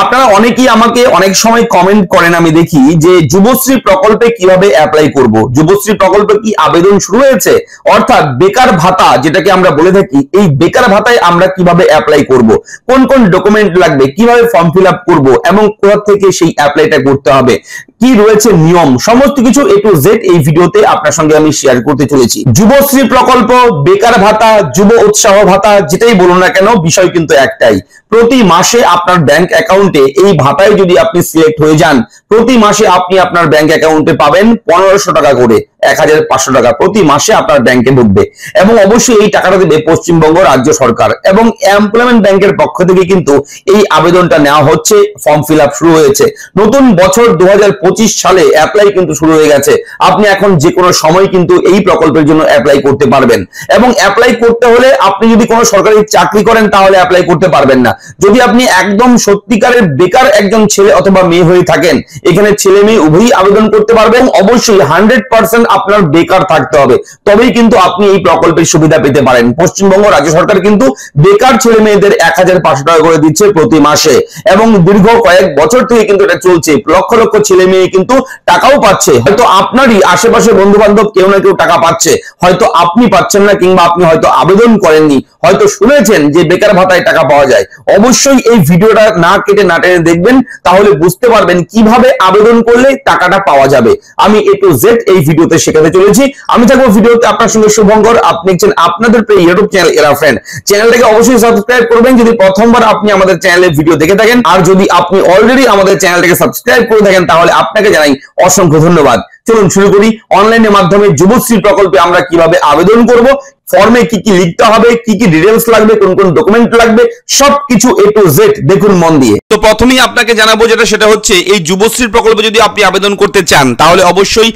আপনারা অনেকেই আমাকে অনেক সময় কমেন্ট করেন, আমি দেখি যে যুবশ্রী প্রকল্পে কিভাবে অ্যাপ্লাই করব। যুবশ্রী প্রকল্পে কি আবেদন শুরু হয়েছে? অর্থাৎ বেকার ভাতা যেটাকে আমরা বলে থাকি, এই বেকার ভাতায় আমরা কিভাবে অ্যাপ্লাই করব, কোন কোন ডকুমেন্ট লাগবে, কিভাবে ফর্ম ফিল আপ করবো এবং কোথা থেকে সেই অ্যাপ্লাইটা করতে হবে, কি রয়েছে নিয়ম, সমস্ত কিছু A to Z এই ভিডিওতে আপনার সঙ্গে আমি শেয়ার করতে চলেছি। যুবশ্রী প্রকল্প, বেকার ভাতা, যুব উৎসাহ ভাতা, যেটাই বলুন না কেন, বিষয় কিন্তু একটাই। প্রতি মাসে আপনার ব্যাংক অ্যাকাউন্টে এই ভাতায় যদি আপনি সিলেক্ট হয়ে যান, প্রতি মাসে আপনি আপনার ব্যাংক অ্যাকাউন্টে পাবেন 1500 টাকা করে, 1500 টাকা প্রতি মাসে আপনার ব্যাংকে ঢুকবে। এবং অবশ্যই এই টাকাটা দেবে পশ্চিমবঙ্গ রাজ্য সরকার। এবং এমপ্লয়মেন্ট ব্যাংকের পক্ষ থেকে কিন্তু এই আবেদনটা নেওয়া হচ্ছে, ফর্ম ফিল আপ শুরু হয়েছে। নতুন বছর 2025 সালে অ্যাপ্লাই কিন্তু শুরু হয়ে গেছে। আপনি এখন যে কোনো সময় কিন্তু এই প্রকল্পের জন্য অ্যাপ্লাই করতে পারবেন। এবং অ্যাপ্লাই করতে হলে আপনি যদি কোনো সরকারি চাকরি করেন তাহলে অ্যাপ্লাই করতে পারবেন না। যদি আপনি একদম সত্যিকারের বেকার একজন ছেলে অথবা মেয়ে হয়ে থাকেন, এখানে ছেলে মেয়ে উভয়ই আবেদন করতে পারবেন। অবশ্যই 100% আপনার বেকার থাকতে হবে, তবেই কিন্তু আপনি এই প্রকল্পের সুবিধা পেতে পারেন। পশ্চিমবঙ্গ রাজ্য সরকার কিন্তু বেকার ছেলে মেয়েদের 1500 টাকা করে দিচ্ছে প্রতি মাসে, এবং দীর্ঘ কয়েক বছর থেকে কিন্তু এটা চলছে। লক্ষ লক্ষ ছেলে মেয়ে কিন্তু টাকাও পাচ্ছে। হয়তো আপনারই আশেপাশে বন্ধু বান্ধব কেউ না কেউ টাকা পাচ্ছে, হয়তো আপনি পাচ্ছেন না, কিংবা আপনি হয়তো আবেদন করেননি, হয়তো শুনেছেন যে বেকার ভাতায় টাকা পাওয়া যায়। অবশ্যই এই ভিডিওটা না কেটে না টেনে দেখবেন, তাহলে বুঝতে পারবেন কিভাবে আবেদন করলে টাকাটা পাওয়া যাবে। আমি A to Z এই ভিডিওতে শেখাতে চলেছি। আমি থাকবো ভিডিওতে আপনার সঙ্গে শুভঙ্কর। আপনি দেখছেন আপনাদের প্রিয় ইউটিউব চ্যানেল এরা ফ্রেন্ড। চ্যানেলটাকে অবশ্যই সাবস্ক্রাইব করবেন যদি প্রথমবার আপনি আমাদের চ্যানেলে ভিডিও দেখে থাকেন। আর যদি আপনি অলরেডি আমাদের চ্যানেলটাকে সাবস্ক্রাইব করে থাকেন তাহলে আপনাকে জানাই অসংখ্য ধন্যবাদ। চলুন শুরু করি। অনলাইনের মাধ্যমে যুবশ্রী প্রকল্পে আমরা কিভাবে আবেদন করব, ফর্মে কি কি লিখতে হবে, কি কি ডিটেইলস লাগবে, কোন কোন ডকুমেন্ট লাগবে, সবকিছু A to Z দেখুন মন দিয়ে। তো প্রথমেই আপনাকে জানাবো সেটা হচ্ছে, এই যুবশ্রী প্রকল্পে যদি আপনি আবেদন করতে চান তাহলে অবশ্যই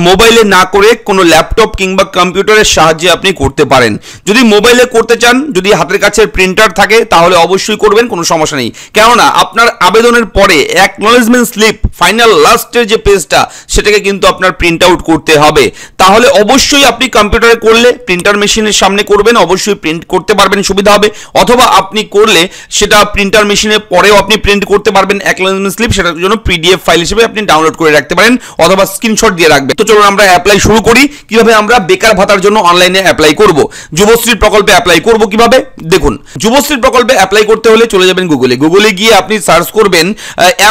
মোবাইলে না করে কোনো ল্যাপটপ কিংবা কম্পিউটারের সাহায্যে আপনি করতে পারেন। যদি মোবাইলে করতে চান, যদি হাতের কাছে প্রিন্টার থাকে তাহলে অবশ্যই করবেন, কোনো সমস্যা নেই। কেননা আপনার আবেদনের পরে অ্যাকনলেজমেন্ট স্লিপ, ফাইনাল লাস্টের যে পেজটা, সেটাকে কিন্তু আপনার প্রিন্ট আউট করতে হবে। তাহলে অবশ্যই আপনি কম্পিউটারে করলে প্রিন্টার মেশিনের সামনে করবেন, অবশ্যই প্রিন্ট করতে পারবেন, সুবিধা হবে। অথবা আপনি করলে সেটা প্রিন্টার মেশিনে পরেও আপনি প্রিন্ট করতে পারবেন অ্যাকনলেজমেন্ট স্লিপ, সেটার জন্য PDF ফাইল হিসেবে আপনি ডাউনলোড করে রাখতে পারেন অথবা স্ক্রিনশট দিয়ে রাখবেন। তো চলুন আমরা অ্যাপ্লাই শুরু করি। কিভাবে আমরা বেকার ভাতার জন্য অনলাইনে অ্যাপ্লাই করব, যুবশ্রী প্রকল্পে অ্যাপ্লাই করব কিভাবে দেখুন। যুবশ্রী প্রকল্পে অ্যাপ্লাই করতে হলে চলে যাবেন গুগলে গিয়ে আপনি সার্চ করবেন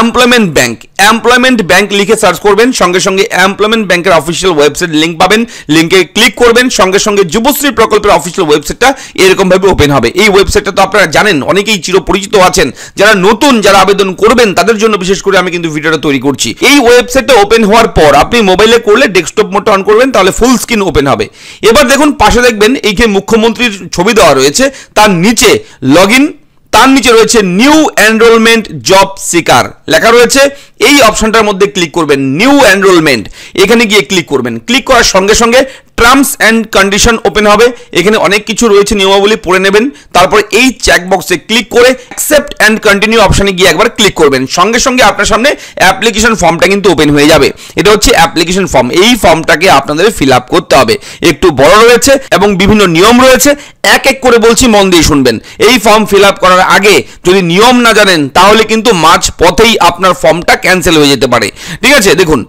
এমপ্লয়মেন্ট ব্যাংক। এমপ্লয়মেন্ট ব্যাংক লিখে সার্চ করবেন, সঙ্গে সঙ্গে এমপ্লয়মেন্ট ব্যাংকের অফিসিয়াল ওয়েবসাইট লিংক পাবেন। লিংকে ক্লিক করবেন, সঙ্গে সঙ্গে যুবশ্রী প্রকল্পের অফিসিয়াল ওয়েবসাইটটা এরকম ভাবে ওপেন হবে। এই ওয়েবসাইটটা তো আপনারা জানেন, অনেকেই চিরপরিচিত আছেন। যারা নতুন, যারা আবেদন করবেন তাদের জন্য বিশেষ করে আমি কিন্তু ভিডিওটা তৈরি করছি। এই ওয়েবসাইটটা ওপেন হওয়ার পর আপনি মোবাইলে করলে ডেস্কটপ মোডটা অন করবেন, তাহলে ফুল স্ক্রিন ওপেন হবে। এবার দেখুন পাশে দেখবেন এইখানে মুখ্যমন্ত্রীর ছবি দেওয়া রয়েছে, তার নিচে লগইন, তার নিচে রয়েছে নিউ এনরোলমেন্ট জব সিকার লেখা রয়েছে। এই অপশনটার মধ্যে ক্লিক করবেন, নিউ এনরোলমেন্ট, এখানে গিয়ে ক্লিক করবেন। ক্লিক করার সঙ্গে সঙ্গে টার্মস অ্যান্ড কন্ডিশন ওপেন হবে। এখানে অনেক কিছু রয়েছে, নিয়মাবলী পড়ে নেবেন। তারপর এই চেকবক্সে ক্লিক করে অ্যাকসেপ্ট অ্যান্ড কন্টিনিউ অপশনে গিয়ে একবার ক্লিক করবেন। সঙ্গে সঙ্গে আপনার সামনে অ্যাপ্লিকেশন ফর্মটা কিন্তু ওপেন হয়ে যাবে। এটা হচ্ছে অ্যাপ্লিকেশন ফর্ম। এই ফর্মটাকে আপনাদের ফিল আপ করতে হবে। একটু বড় রয়েছে এবং বিভিন্ন নিয়ম রয়েছে, এক এক করে বলছি, মন দিয়ে শুনবেন। এই ফর্ম ফিল আপ করার আগে যদি নিয়ম না জানেন তাহলে কিন্তু মাঝ পথেই আপনার ফর্মটা ক্যান্সেল হয়ে যেতে পারে। ঠিক আছে, দেখুন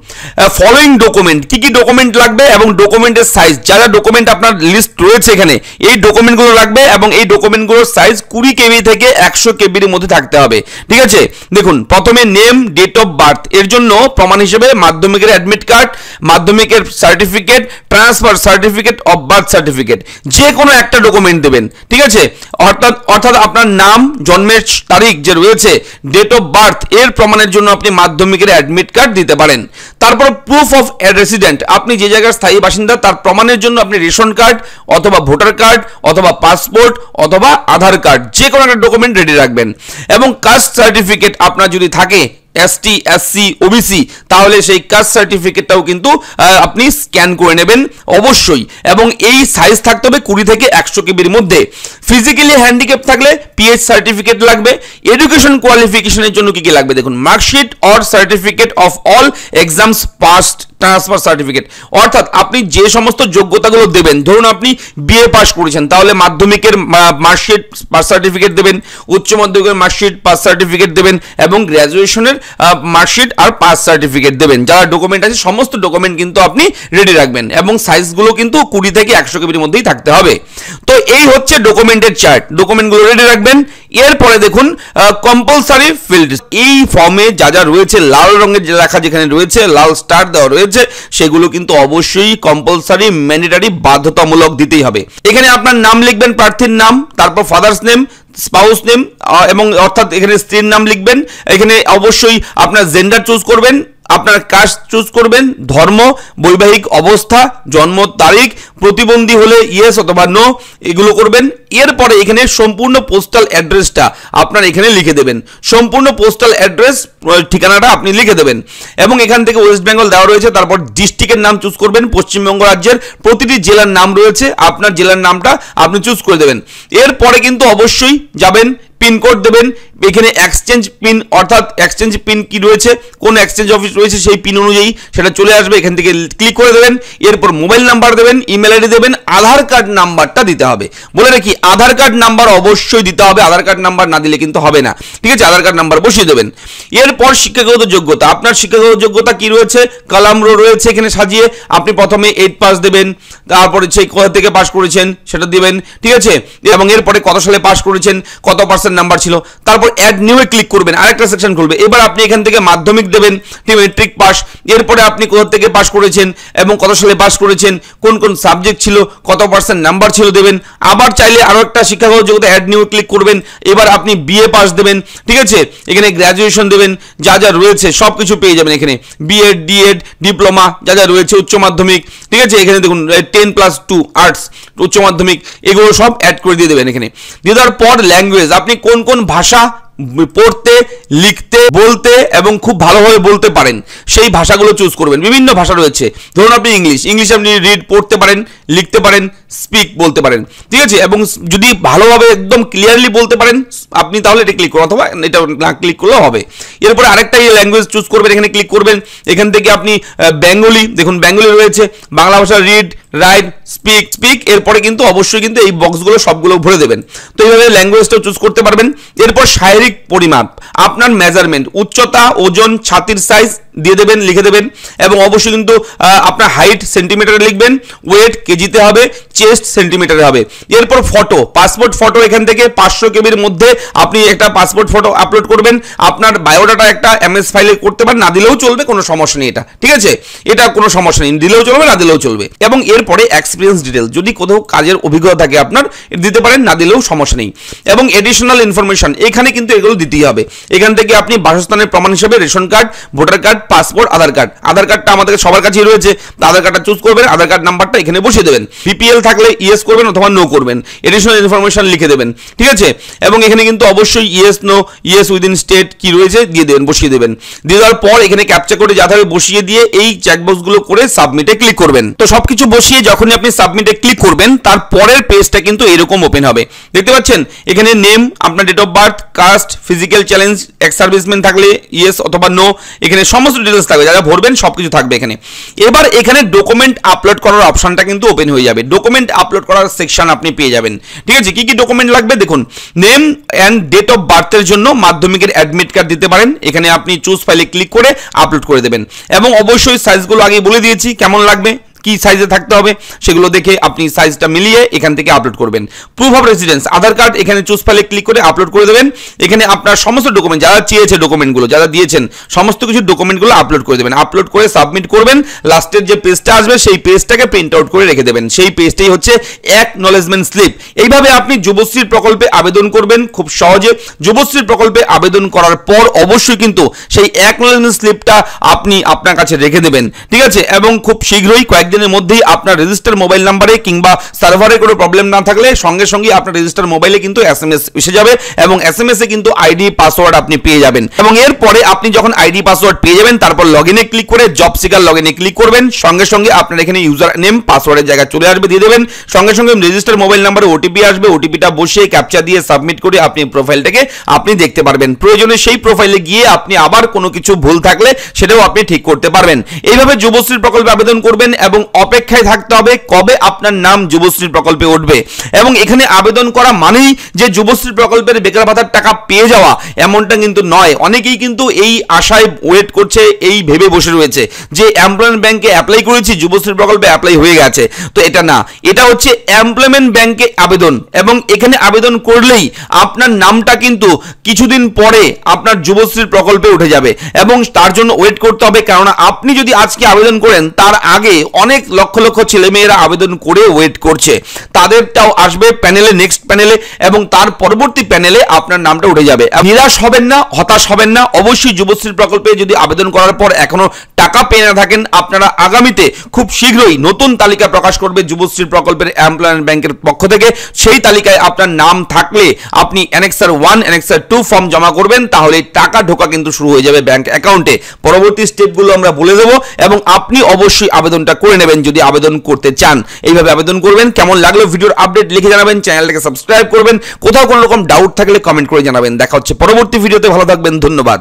ফলোইং ডকুমেন্ট, কি কি ডকুমেন্ট লাগবে এবং ডকুমেন্টের সাইজ, যারা ডকুমেন্ট আপনার লিস্ট রয়েছে এখানে, এই ডকুমেন্টগুলো লাগবে এবং এই ডকুমেন্টগুলোর সাইজ 20 KB থেকে 100 KBর মধ্যে থাকতে হবে। ঠিক আছে, দেখুন প্রথমে নেম, ডেট অফ বার্থ, এর জন্য প্রমাণ হিসেবে মাধ্যমিকের অ্যাডমিট কার্ড, মাধ্যমিকের certificate, transfer certificate, of birth certificate, যে কোনো একটা ডকুমেন্ট দেবেন। ঠিক আছে, অর্থাৎ আপনার নাম, জন্মের তারিখ যে রয়েছে, ডেট অফ বার্থ, এর প্রমাণের জন্য আপনি মাধ্যমিকের অ্যাডমিট কার্ড দিতে পারেন। তারপর প্রুফ অফ রেসিডেন্ট, আপনি যে জায়গার স্থায়ী বাসিন্দা তার প্রমাণের জন্য আপনি রেশন কার্ড অথবা ভোটার কার্ড অথবা পাসপোর্ট অথবা আধার কার্ড, যে কোনো একটা ডকুমেন্ট রেডি রাখবেন। এবং কাস্ট সার্টিফিকেট আপনার যদি থাকে ST SC OBC তাহলে সেই কাস্ট সার্টিফিকেটটাও কিন্তু আপনি স্ক্যান করে নেবেন অবশ্যই, এবং এই সাইজ থাকতে হবে 20 থেকে 100 কেবির মধ্যে। ফিজিক্যালি হ্যান্ডিক্যাপ থাকলে PH সার্টিফিকেট লাগবে। এডুকেশন কোয়ালিফিকেশনের জন্য কি কি লাগবে দেখুন, marksheet or certificate of all exams passed, transfer certificate, অর্থাৎ আপনি যে সমস্ত যোগ্যতাগুলো দেবেন, ধরুন আপনি বিএ পাস করেছেন তাহলে মাধ্যমিকের মার্কশিট পাস সার্টিফিকেট দেবেন, উচ্চ মাধ্যমিকের মার্কশিট পাস সার্টিফিকেট দেবেন, এবং গ্র্যাজুয়েশনের মার্কশিট আর পাস সার্টিফিকেট দেবেন। যারা ডকুমেন্ট আছে সমস্ত ডকুমেন্ট কিন্তু আপনি রেডি রাখবেন, এবং সাইজগুলো কিন্তু 20 থেকে 100 কেবির মধ্যেই থাকতে হবে। তো এই হচ্ছে ডকুমেন্টের চার্ট, ডকুমেন্টগুলো রেডি রাখবেন। এরপরে দেখুন কম্পালসারি ফিল্ড, এই ফর্মে যা যা রয়েছে লাল রঙের যে লেখা যেখানে রয়েছে, লাল স্টার দেওয়া রয়েছে, সেগুলো কিন্তু অবশ্যই কম্পালসারি ম্যান্ডেটরি বাধ্যতামূলক দিতেই হবে। এখানে আপনার নাম লিখবেন, প্রার্থীর নাম, তারপর ফাদার্স নেম, স্পাউস নেম, এবং অর্থাৎ এখানে স্ত্রীর নাম লিখবেন। এখানে অবশ্যই আপনার জেন্ডার চুজ করবেন, আপনার কাস্ট চুজ করবেন, ধর্ম, বৈবাহিক অবস্থা, জন্ম তারিখ, প্রতিবন্ধী হলে ইয়েস অথবা নো এগুলো করবেন। এরপরে এখানে সম্পূর্ণ পোস্টাল অ্যাড্রেসটা আপনার এখানে লিখে দেবেন, সম্পূর্ণ পোস্টাল অ্যাড্রেস ঠিকানাটা আপনি লিখে দেবেন, এবং এখান থেকে ওয়েস্ট বেঙ্গল দেওয়া রয়েছে। তারপর ডিস্ট্রিক্টের নাম চুজ করবেন, পশ্চিমবঙ্গ রাজ্যের প্রতিটি জেলার নাম রয়েছে, আপনার জেলার নামটা আপনি চুজ করে দেবেন। এরপরে কিন্তু অবশ্যই যাবেন, পিনকোড দেবেন, এখানে এক্সচেঞ্জ পিন, অর্থাৎ এক্সচেঞ্জ পিন কি রয়েছে, কোন এক্সচেঞ্জ অফিস রয়েছে সেই পিন অনুযায়ী সেটা চলে আসবে, এখান থেকে ক্লিক করে দেবেন। এরপর মোবাইল নাম্বার দেবেন, ইমেল আইডি দেবেন, আধার কার্ড নাম্বারটা দিতে হবে। বলে রাখি আধার কার্ড নাম্বার অবশ্যই দিতে হবে, আধার কার্ড নাম্বার না দিলে কিন্তু হবে না, ঠিক আছে, আধার কার্ড নাম্বার বসিয়ে দেবেন। এরপর শিক্ষাগত যোগ্যতা, আপনার শিক্ষাগত যোগ্যতা কি রয়েছে, কলাম রো রয়েছে এখানে সাজিয়ে, আপনি প্রথমে 8 পাস দেবেন, তারপরে সেই কোথা থেকে পাস করেছেন সেটা দিবেন, ঠিক আছে, এবং এরপরে কত সালে পাস করেছেন, কত পার্সেন্ট নাম্বার ছিল, তারপর অ্যাড নিউ এ ক্লিক করবেন, আরেকটা সেকশন খুলবে। এবার আপনি এখান থেকে মাধ্যমিক দেবেন, মেট্রিক পাস, এরপরে আপনি কোথা থেকে পাস করেছেন এবং কত সালে পাস করেছেন, কোন কোন সাবজেক্ট ছিল, কত পার্সেন্ট নাম্বার ছিল দেবেন। আবার চাইলে আরো একটা শিক্ষাগত যোগ্যতা অ্যাড নিউ ক্লিক করবেন, এবার আপনি বিএ পাস দেবেন, ঠিক আছে, এখানে গ্র্যাজুয়েশন দেবেন, যা যা রয়েছে সবকিছু পেয়ে যাবেন এখানে, বিএড ডিএড ডিপ্লোমা যা যা রয়েছে, উচ্চ মাধ্যমিক, ঠিক আছে, এখানে দেখুন 10+2 আর্টস উচ্চ মাধ্যমিক, এগুলো সব অ্যাড করে দিয়ে দেবেন। এখানে দিয়ে দেওয়ার পর ল্যাঙ্গুয়েজ, আপনি কোন কোন ভাষা পড়তে, লিখতে, বলতে এবং খুব ভালোভাবে বলতে পারেন সেই ভাষাগুলো চুজ করবেন। বিভিন্ন ভাষা রয়েছে, ধরুন আপনি ইংলিশ আপনি রিড পড়তে পারেন, লিখতে পারেন, স্পিক বলতে পারেন, ঠিক আছে, এবং যদি ভালোভাবে একদম ক্লিয়ারলি বলতে পারেন আপনি তাহলে এটা ক্লিক করুন, অথবা এটা না ক্লিক করলেও হবে। এরপরে আরেকটা ল্যাঙ্গুয়েজ চুজ করবেন, এখানে ক্লিক করবেন। এখান থেকে আপনি বেঙ্গলি, দেখুন বেঙ্গলি রয়েছে, বাংলা ভাষা রিড, রাইট, স্পিক, এরপরে কিন্তু অবশ্যই কিন্তু এই বক্সগুলো সবগুলো ভরে দেবেন। তো এইভাবে ল্যাঙ্গুয়েজটাও চুজ করতে পারবেন। এরপর শারীরিক পরিমাপ, আপনার মেজারমেন্ট, উচ্চতা, ওজন, ছাতির সাইজ দিয়ে দেবেন, লিখে দেবেন, এবং অবশ্যই কিন্তু আপনার হাইট সেন্টিমিটারে লিখবেন, ওয়েট কেজিতে হবে, চেস্ট সেন্টিমিটারে হবে। এরপর ফটো, পাসপোর্ট ফটো এখান থেকে 500 কেবির মধ্যে আপনি একটা পাসপোর্ট ফটো আপলোড করবেন। আপনার বায়োডাটা একটা MS ফাইলে করতে পারেন, না দিলেও চলবে, কোনো সমস্যা নেই, এটা ঠিক আছে, এটা কোনো সমস্যা নেই, দিলেও চলবে না দিলেও চলবে। এবং এরপরে এক্সপিরিয়েন্স ডিটেল, যদি কোথাও কাজের অভিজ্ঞতা থাকে আপনার দিতে পারেন, না দিলেও সমস্যা নেই। এবং এডিশনাল ইনফরমেশন এখানে কিন্তু এগুলো দিতেই হবে। এখান থেকে আপনি বাসস্থানের প্রমাণ হিসেবে ration card, voter card, passport, Aadhaar কার্ডটা আমাদের সবার কাছেই রয়েছে, আধার কার্ডটা চুজ করবেন, আধার কার্ড নাম্বারটা এখানে বসিয়ে দেবেন। BPL থাকলে ইয়েস করবেন অথবা নো করবেন, এডিশনাল ইনফরমেশন লিখে দেবেন, ঠিক আছে, এবং এখানে কিন্তু অবশ্যই yes no, yes within state কি রয়েছে দিয়ে দেবেন, বসিয়ে দেবেন। দিয়ে দেওয়ার পর এখানে ক্যাপচা করে যা থাকবে বসিয়ে দিয়ে এই চেকবক্সগুলো করে সাবমিটে ক্লিক করবেন। তো সবকিছু বসিয়ে যখনই আপনি সাবমিটে ক্লিক করবেন তার পরের পেজটা কিন্তু এরকম ওপেন হবে, দেখতে পাচ্ছেন। এখানে নেম, আপনার date of birth, caste, physical challenge, ex serviceman থাকলে ইয়েস অথবা নো, এখানে সমস্ত ডিটেলস থাকবে, যা যা ভরবেন সবকিছু থাকবে এখানে। এবার এখানে ডকুমেন্ট আপলোড করার অপশনটা কিন্তু ওপেন হয়ে যাবে, ডকুমেন্ট আপলোড করার সেকশন আপনি পেয়ে যাবেন, ঠিক আছে। কি কি ডকুমেন্ট লাগবে দেখুন, নেম অ্যান্ড ডেট অফ বার্থের জন্য মাধ্যমিকের অ্যাডমিট কার্ড দিতে পারেন, এখানে আপনি চুজ ফাইলে ক্লিক করে আপলোড করে দেবেন, এবং অবশ্যই সাইজগুলো আগে বলে দিয়েছি কেমন লাগবে, কি সাইজে থাকতে হবে সেগুলো দেখে আপনি সাইজটা মিলিয়ে এখান থেকে আপলোড করবেন। Proof of residence, Aadhaar card এখানে চুজ ফাইলে ক্লিক করে আপলোড করে দেবেন। এখানে আপনার সমস্ত ডকুমেন্ট যারা চেয়েছে, ডকুমেন্টগুলো যারা দিয়েছেন সমস্ত কিছু ডকুমেন্টগুলো আপলোড করে দেবেন, আপলোড করে সাবমিট করবেন। লাস্টের যে পেজটা আসবে সেই পেজটাকে প্রিন্ট আউট করে রেখে দেবেন, সেই পেজটাই হচ্ছে অ্যাকনলেজমেন্ট স্লিপ। এইভাবে আপনি যুবশ্রীর প্রকল্পে আবেদন করবেন খুব সহজে। যুবশ্রীর প্রকল্পে আবেদন করার পর অবশ্যই কিন্তু সেই অ্যাকনলেজমেন্ট স্লিপটা আপনি আপনার কাছে রেখে দেবেন, ঠিক আছে, এবং খুব শীঘ্রই কয়েকদিন দিনের মধ্যেই আপনার রেজিস্টার মোবাইল নাম্বারে কিংবা সার্ভারে কোনো প্রবলেম না থাকলে সঙ্গে সঙ্গে আপনার রেজিস্টার মোবাইলে কিন্তু এসএমএস এসে যাবে এবং এসএমএস এ কিন্তু আইডি পাসওয়ার্ড আপনি পেয়ে যাবেন। এবং এরপরে আপনি যখন আইডি পাসওয়ার্ড পেয়ে যাবেন তারপর লগইনে ক্লিক করে জব সিকার লগইনে ক্লিক করবেন, সঙ্গে সঙ্গে আপনার এখানে ইউজার নেম পাসওয়ার্ডের জায়গা চলে আসবে, দিয়ে দেবেন। সঙ্গে সঙ্গে রেজিস্টার মোবাইল নাম্বারে ওটিপি আসবে, ওটিপিটা বসিয়ে ক্যাপচা দিয়ে সাবমিট করে আপনি প্রোফাইলটাকে আপনি দেখতে পারবেন। প্রয়োজনে সেই প্রোফাইলে গিয়ে আপনি আবার কোনো কিছু ভুল থাকলে সেটাও আপনি ঠিক করতে পারবেন। এইভাবে যুবশ্রী প্রকল্পে আবেদন করবেন এবং অপেক্ষায় থাকতে হবে কবে আপনার নাম যুবশ্রী প্রকল্পে উঠবে। এবং এখানে আবেদন করা মানেই যে যুবশ্রী প্রকল্পের বেকার ভাতার টাকা পেয়ে যাওয়া এমনটা কিন্তু নয়। অনেকেই কিন্তু এই আশায় ওয়েট করছে, এই ভেবে বসে রয়েছে যে এমপ্লয়মেন্ট ব্যাংকে অ্যাপ্লাই করেছি, যুবশ্রী প্রকল্পে অ্যাপ্লাই হয়ে গেছে। তো এটা না, এটা হচ্ছে এমপ্লয়মেন্ট ব্যাংকে আবেদন এবং এখানে আবেদন করলেই আপনার নামটা কিন্তু কিছুদিন পরে আপনার যুবশ্রী প্রকল্পে উঠে যাবে এবং তার জন্য ওয়েট করতে হবে। কারণ আপনি যদি আজকে আবেদন করেন তার আগে অনেক লক্ষ লক্ষ ছেলেমেয়েরা আবেদন করে ওয়েট করছে, তাদেরটাও আসবে প্যানেলে, নেক্সট প্যানেলে এবং তার পরবর্তী প্যানেলে আপনার নামটা উঠে যাবে। নিরাশ হবেন না, হতাশ হবেন না। অবশ্যই যুবশ্রী প্রকল্পে যদি আবেদন করার পর এখনো টাকা পেয়ে না থাকেন, আপনারা আগামীতে খুব শীঘ্রই নতুন তালিকা প্রকাশ করবে যুবশ্রী প্রকল্পের এমপ্লয়মেন্ট ব্যাংকের পক্ষ থেকে। সেই তালিকায় আপনার নাম থাকলে আপনি অ্যানেক্সার 1 অ্যানেক্সার 2 ফর্ম জমা করবেন, তাহলে টাকা ঢোকা কিন্তু শুরু হয়ে যাবে ব্যাংক অ্যাকাউন্টে। পরবর্তী স্টেপগুলো আমরা বলে দেবো এবং আপনি অবশ্যই আবেদনটা করে নেবেন যদি আবেদন করতে চান। এইভাবে আবেদন করবেন। কেমন লাগলো ভিডিওর আপডেট লিখে জানাবেন, চ্যানেলটাকে সাবস্ক্রাইব করবেন। কোথাও কোনো রকম ডাউট থাকলে কমেন্ট করে জানাবেন। দেখা হচ্ছে পরবর্তী ভিডিওতে, ভালো থাকবেন, ধন্যবাদ।